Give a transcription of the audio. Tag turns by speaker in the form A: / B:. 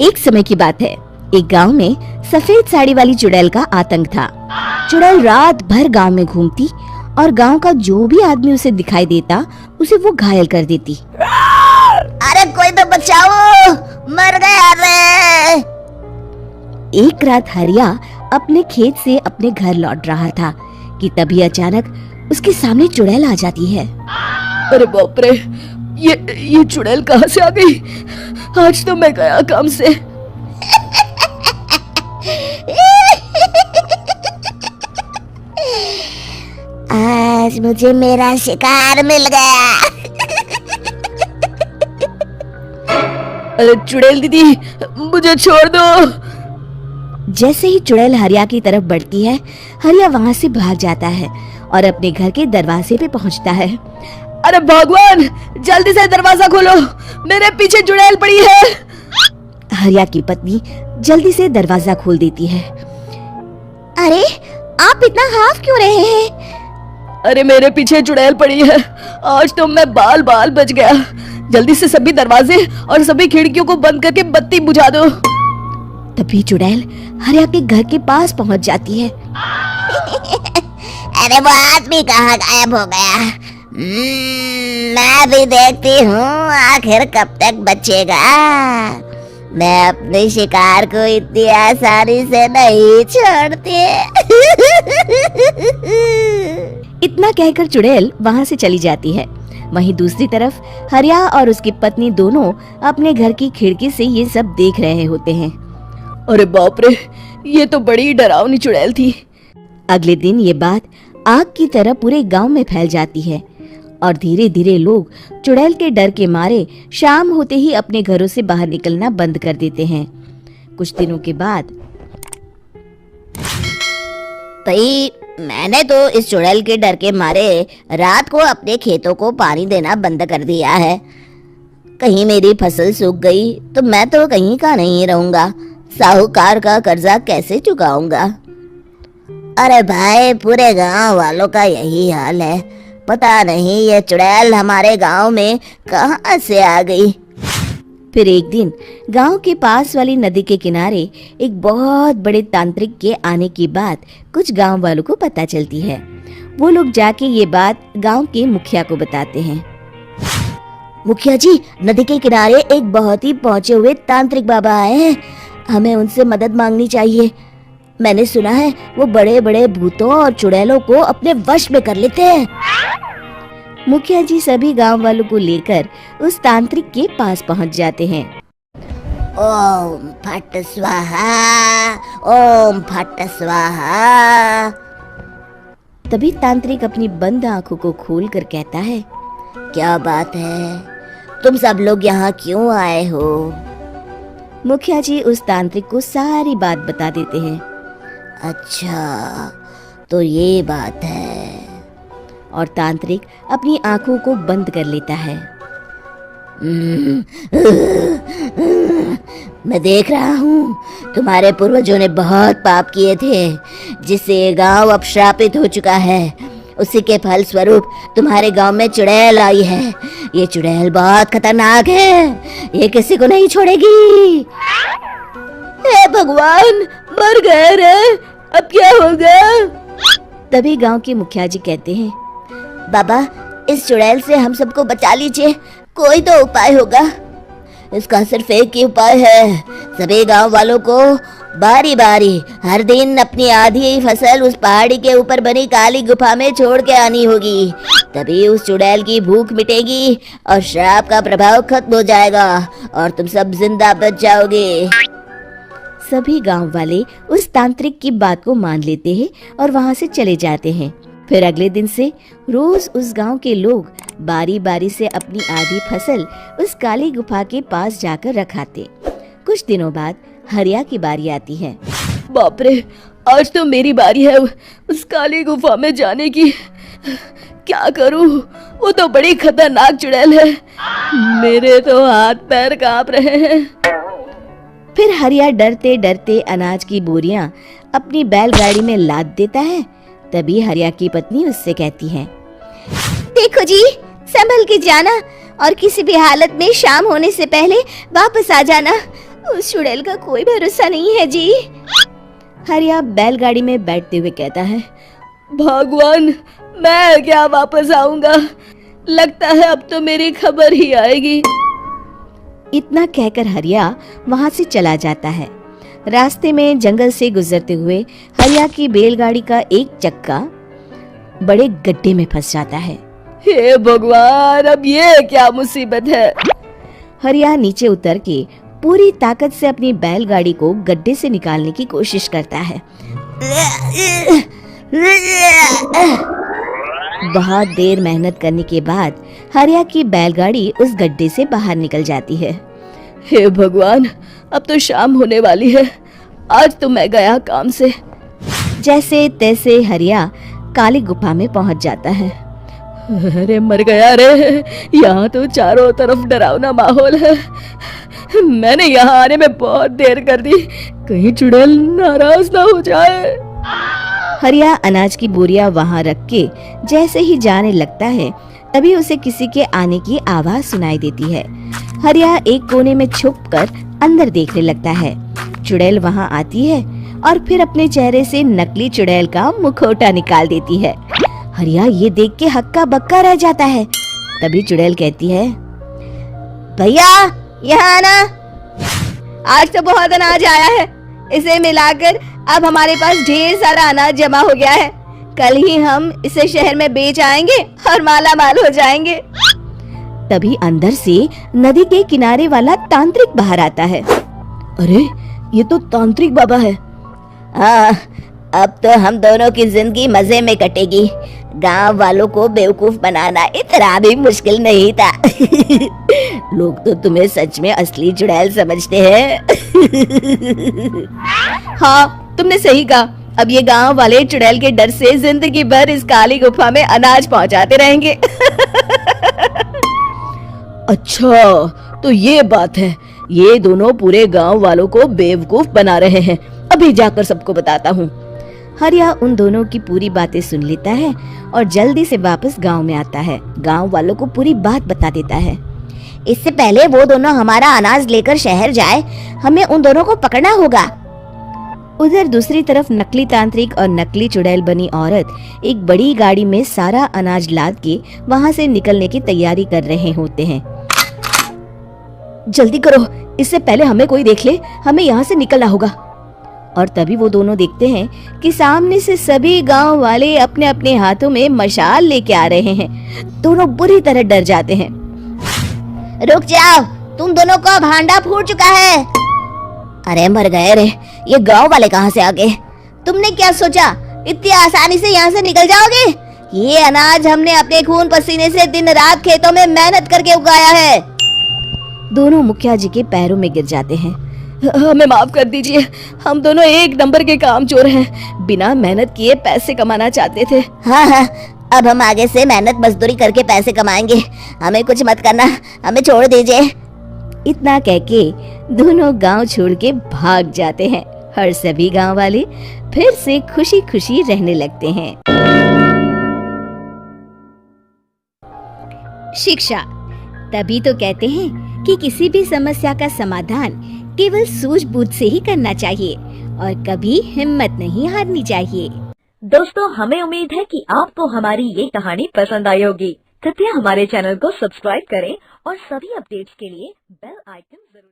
A: एक समय की बात है। एक गांव में सफेद साड़ी वाली चुड़ैल का आतंक था। चुड़ैल रात भर गांव में घूमती और गांव का जो भी आदमी उसे दिखाई देता उसे वो घायल कर देती।
B: अरे कोई तो बचाओ, मर गया रे।
A: एक रात हरिया अपने खेत से अपने घर लौट रहा था कि तभी अचानक उसके सामने चुड़ैल आ जाती है।
C: अरे बाप रे, ये चुड़ैल कहाँ से आ गई? आज तो मैं गया काम से।
B: आज मुझे मेरा शिकार मिल गया।
C: अरे चुड़ैल दीदी, मुझे छोड़ दो।
A: जैसे ही चुड़ैल हरिया की तरफ बढ़ती है, हरिया वहाँ से भाग जाता है और अपने घर के दरवाजे पे पहुँचता है।
C: अरे भगवान, जल्दी से दरवाजा खोलो, मेरे पीछे चुड़ैल पड़ी है।
A: हरिया की पत्नी जल्दी से दरवाजा खोल देती है।
B: अरे आप इतना हाफ क्यों रहे हैं?
C: अरे मेरे पीछे चुड़ैल पड़ी है, आज तो मैं बाल बाल बच गया। जल्दी से सभी दरवाजे और सभी खिड़कियों को बंद करके बत्ती बुझा दो।
A: तभी चुड़ैल हरिया के घर के पास पहुंच जाती है।
B: अरे वो आदमी कहाँ गायब हो गया? मैं भी देखती हूँ आखिर कब तक बचेगा। मैं अपने शिकार को इतनी आसानी से नहीं छोड़ती।
A: इतना कहकर चुड़ैल वहाँ से चली जाती है। वहीं दूसरी तरफ हरिया और उसकी पत्नी दोनों अपने घर की खिड़की से ये सब देख रहे होते हैं।
C: अरे बाप रे, ये तो बड़ी डरावनी चुड़ैल थी।
A: अगले दिन ये बात आग की तरह पूरे गांव में फैल जाती है और धीरे धीरे लोग चुड़ैल के डर के मारे शाम होते ही अपने घरों से बाहर निकलना बंद कर देते हैं। कुछ दिनों के बाद
B: भाई, मैंने तो इस चुड़ैल के डर के मारे रात को अपने खेतों को पानी देना बंद कर दिया है। कहीं मेरी फसल सूख गई तो मैं तो कहीं का नहीं रहूंगा। साहूकार का कर्जा कैसे चुकाऊंगा? अरे भाई, पूरे गांव वालों का यही हाल है। पता नहीं ये चुड़ैल हमारे गांव में कहां से आ गई।
A: फिर एक दिन गांव के पास वाली नदी के किनारे एक बहुत बड़े तांत्रिक के आने की बात कुछ गांव वालों को पता चलती है। वो लोग जाके ये बात गांव के मुखिया को बताते हैं।
B: मुखिया जी, नदी के किनारे एक बहुत ही पहुंचे हुए तांत्रिक बाबा आए हैं। हमें उनसे मदद मांगनी चाहिए। मैंने सुना है वो बड़े बड़े भूतों और चुड़ैलों को अपने वश में कर लेते हैं।
A: मुखिया जी सभी गांव वालों को लेकर उस तांत्रिक के पास पहुंच जाते हैं।
B: ओम फट स्वाहा, ओम फट स्वाहा।
A: तभी तांत्रिक अपनी बंद आंखों को खोलकर कहता है,
B: क्या बात है? तुम सब लोग यहाँ क्यों आए हो?
A: मुखिया जी उस तांत्रिक को सारी बात बता देते हैं।
B: अच्छा, तो ये बात है।
A: और तांत्रिक अपनी आंखों को बंद कर लेता है।
B: मैं देख रहा हूँ तुम्हारे पूर्वजों ने बहुत पाप किए थे, जिससे ये गांव अब श्रापित हो चुका है। उसी के फल स्वरूप तुम्हारे गांव में चुड़ैल आई है। ये चुड़ैल बहुत खतरनाक है, ये किसी को नहीं छोड़ेगी।
C: हे भगवान, मर गए रे, अब क्या होगा?
A: तभी गांव के मुखिया जी कहते हैं,
B: बाबा, इस चुड़ैल से हम सबको बचा लीजिए। कोई तो उपाय होगा। इसका सिर्फ एक ही उपाय है। सभी गांव वालों को बारी बारी हर दिन अपनी आधी फसल उस पहाड़ी के ऊपर बनी काली गुफा में छोड़ के आनी होगी। तभी उस चुड़ैल की भूख मिटेगी और श्राप का प्रभाव खत्म हो जाएगा और तुम सब जिंदा बच जाओगे।
A: सभी गांव वाले उस तांत्रिक की बात को मान लेते हैं और वहां से चले जाते हैं। फिर अगले दिन से रोज उस गांव के लोग बारी बारी से अपनी आधी फसल उस काली गुफा के पास जाकर रखाते। कुछ दिनों बाद हरिया की बारी आती है।
C: बाप रे, आज तो मेरी बारी है उस काली गुफा में जाने की। क्या करूं? वो तो बड़ी खतरनाक चुड़ैल है। मेरे तो हाथ पैर कांप रहे हैं।
A: फिर हरिया डरते डरते अनाज की बोरियां अपनी बैलगाड़ी में लाद देता है। तभी हरिया की पत्नी उससे कहती है,
B: देखो जी, संभल के जाना और किसी भी हालत में शाम होने से पहले वापस आ जाना।
A: उस चुड़ैल का कोई भरोसा नहीं है जी। हरिया बैलगाड़ी में बैठते हुए कहता है,
C: भगवान, मैं क्या वापस आऊंगा? लगता है अब तो मेरी खबर ही आएगी।
A: इतना कहकर हरिया वहां से चला जाता है। रास्ते में जंगल से गुजरते हुए हरिया की बैलगाड़ी का एक चक्का बड़े गड्ढे में फंस जाता है।
C: हे भगवान, अब ये क्या मुसीबत है?
A: हरिया नीचे उतर के पूरी ताकत से अपनी बैलगाड़ी को गड्ढे से निकालने की कोशिश करता है। बहुत देर मेहनत करने के बाद हरिया की बैलगाड़ी उस गड्ढे से बाहर निकल जाती है।
C: हे भगवान, अब तो शाम होने वाली है। आज तो मैं गया काम से।
A: जैसे तैसे हरिया काली गुफा में पहुंच जाता है।
C: अरे मर गया रे, यहाँ तो चारों तरफ डरावना माहौल है। मैंने यहाँ आने में बहुत देर कर दी, कहीं चुड़ैल नाराज ना हो जाए।
A: हरिया अनाज की बोरियां वहां रख के जैसे ही जाने लगता है, तभी उसे किसी के आने की आवाज सुनाई देती है। हरिया एक कोने में छुपकर अंदर देखने लगता है। चुड़ैल वहां आती है और फिर अपने चेहरे से नकली चुड़ैल का मुखौटा निकाल देती है। हरिया ये देख के हक्का बक्का रह जाता है। तभी चुड़ैल कहती है,
B: भैया यहाँ आना।
C: आज तो बहुत अनाज आया है, इसे मिलाकर अब हमारे पास ढेर सारा अनाज जमा हो गया है। कल ही हम इसे शहर में बेच आएंगे और माला माल हो जाएंगे।
A: तभी अंदर से नदी के किनारे वाला तांत्रिक बाहर आता है।
C: अरे, ये तो तांत्रिक बाबा है।
B: हाँ, अब तो हम दोनों की जिंदगी मजे में कटेगी। गांव वालों को बेवकूफ बनाना इतना भी मुश्किल नहीं था। लोग तो तुम्हें सच में असली चुड़ैल समझते हैं।
C: हाँ, तुमने सही कहा। अब ये गांव वाले चुड़ैल के डर से जिंदगी भर इस काली गुफा में अनाज पहुंचाते रहेंगे। अच्छा, तो ये बात है। ये दोनों पूरे गांव वालों को बेवकूफ बना रहे हैं। अभी जाकर सबको बताता हूँ।
A: हरिया उन दोनों की पूरी बातें सुन लेता है और जल्दी से वापस गांव में आता है। गांव वालों को पूरी बात बता देता है।
B: इससे पहले वो दोनों हमारा अनाज लेकर शहर जाए, हमें उन दोनों को पकड़ना होगा।
A: उधर दूसरी तरफ नकली तांत्रिक और नकली चुड़ैल बनी औरत एक बड़ी गाड़ी में सारा अनाज लाद के वहां से निकलने की तैयारी कर रहे होते हैं।
C: जल्दी करो, इससे पहले हमें कोई देख ले। हमें यहाँ से निकलना होगा।
A: और तभी वो दोनों देखते हैं कि सामने से सभी गांव वाले अपने अपने हाथों में मशाल लेके आ रहे हैं। दोनों बुरी तरह डर जाते हैं।
B: रुक जाओ, तुम दोनों का भांडा फूट चुका है। अरे मर गए रे, ये गांव वाले कहाँ से आ गए? तुमने क्या सोचा इतनी आसानी से यहाँ से निकल जाओगे? ये अनाज हमने अपने खून पसीने से दिन रात खेतों में मेहनत करके उगाया है।
A: दोनों मुखिया जी के पैरों में गिर जाते हैं।
C: हमें माफ कर दीजिए, हम दोनों एक नंबर के कामचोर हैं। बिना मेहनत किए पैसे कमाना चाहते थे।
B: हाँ, अब हम आगे से मेहनत मजदूरी करके पैसे कमाएंगे। हमें कुछ मत करना, हमें छोड़ दीजिए।
A: इतना कह के दोनों गांव छोड़ के भाग जाते हैं और सभी गांव वाले फिर से खुशी खुशी रहने लगते हैं। शिक्षा, तभी तो कहते हैं कि किसी भी समस्या का समाधान केवल सूझबूझ से ही करना चाहिए और कभी हिम्मत नहीं हारनी चाहिए।
D: दोस्तों, हमें उम्मीद है कि आपको हमारी ये कहानी पसंद आई होगी। कृपया हमारे चैनल को सब्सक्राइब करें और सभी अपडेट्स के लिए बेल आइकन जरूर